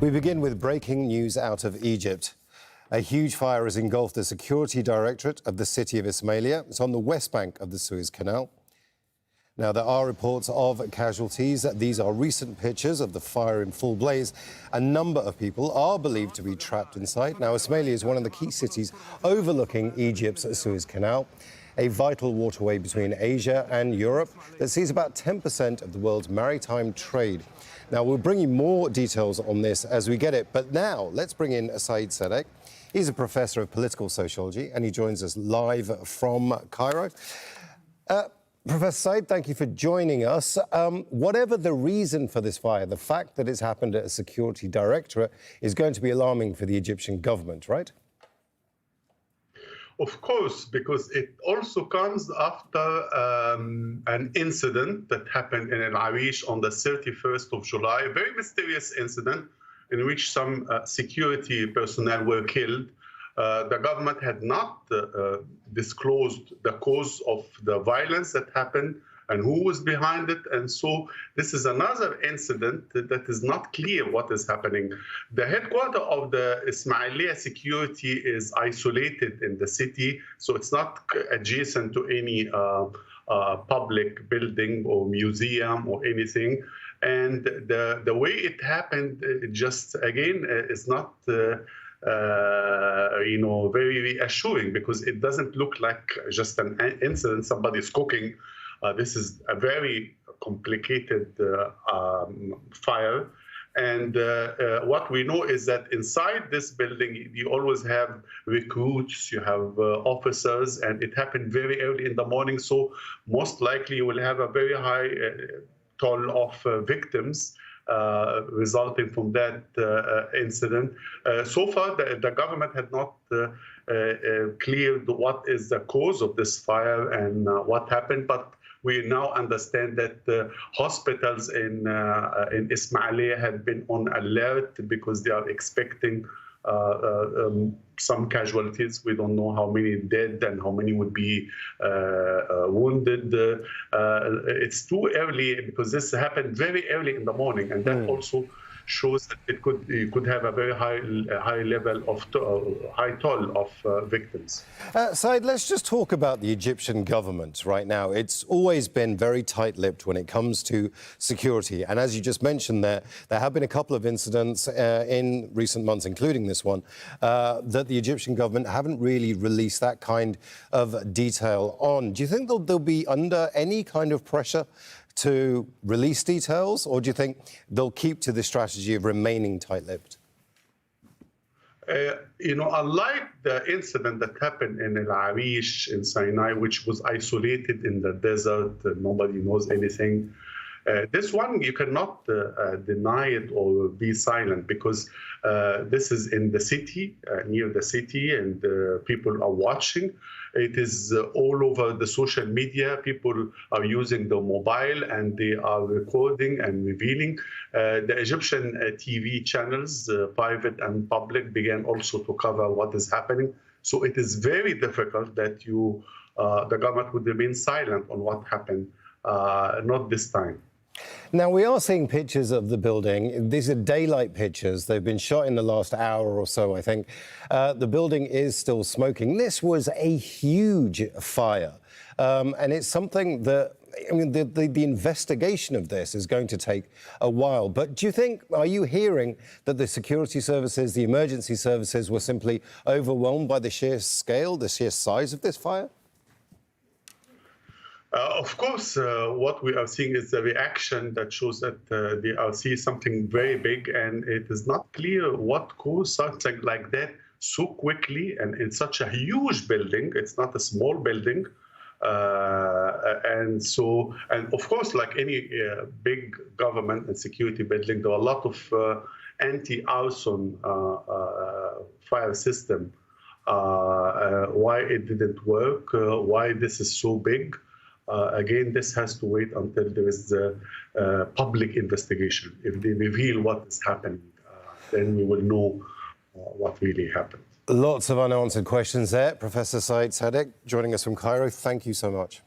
We begin with breaking news out of Egypt. A huge fire has engulfed the security directorate of the city of Ismailia. It's on the west bank of the Suez Canal. Now, there are reports of casualties. These are recent pictures of the fire in full blaze. A number of people are believed to be trapped inside. Now, Ismailia is one of the key cities overlooking Egypt's Suez Canal, a vital waterway between Asia and Europe that sees about 10% of the world's maritime trade. Now, we'll bring you more details on this as we get it. But now, let's bring in Said Sadek. He's a professor of political sociology, and he joins us live from Cairo. Professor Said, thank you for joining us. Whatever the reason for this fire, the fact that it's happened at a security directorate is going to be alarming for the Egyptian government, right? Of course, because it also comes after an incident that happened in El Arish on the 31st of July, a very mysterious incident in which some security personnel were killed. The government had not disclosed the cause of the violence that happened and who was behind it. And so this is another incident that is not clear what is happening. The headquarters of the Ismailia security is isolated in the city, so it's not adjacent to any public building or museum or anything. And the way it happened, just again, is not very reassuring, because it doesn't look like just an incident, somebody's cooking. This is a very complicated fire. And what we know is that inside this building, you always have recruits, you have officers, and it happened very early in the morning. So most likely you will have a very high toll of victims resulting from that incident. So far, the government had not cleared what is the cause of this fire and what happened, but we now understand that hospitals in Ismailia have been on alert because they are expecting some casualties. We don't know how many dead and how many would be wounded. It's too early, because this happened very early in the morning, and that also shows that it could have a very high level of high toll of victims. Said, let's just talk about the Egyptian government right now. It's always been very tight-lipped when it comes to security. And as you just mentioned there have been a couple of incidents in recent months, including this one, that the Egyptian government haven't really released that kind of detail on. Do you think they'll be under any kind of pressure to release details, or do you think they'll keep to the strategy of remaining tight-lipped? Unlike the incident that happened in El Arish in Sinai, which was isolated in the desert, nobody knows anything, this one, you cannot deny it or be silent, because this is in the city, near the city, and people are watching. It is all over the social media. People are using the mobile and they are recording and revealing. The Egyptian TV channels, private and public, began also to cover what is happening. So it is very difficult that the government would remain silent on what happened, not this time. Now, we are seeing pictures of the building. These are daylight pictures. They've been shot in the last hour or so, I think. The building is still smoking. This was a huge fire. And it's something that, I mean, the investigation of this is going to take a while. But do you think, are you hearing that the security services, the emergency services were simply overwhelmed by the sheer scale, the sheer size of this fire? Of course, what we are seeing is the reaction that shows that they are seeing something very big, and it is not clear what caused something like that so quickly and in such a huge building. It's not a small building. And of course, like any big government and security building, there are a lot of anti-arson fire system. Why it didn't work, why this is so big. Again, this has to wait until there is a public investigation. If they reveal what is happening, then we will know what really happened. Lots of unanswered questions there. Professor Said Sadek joining us from Cairo. Thank you so much.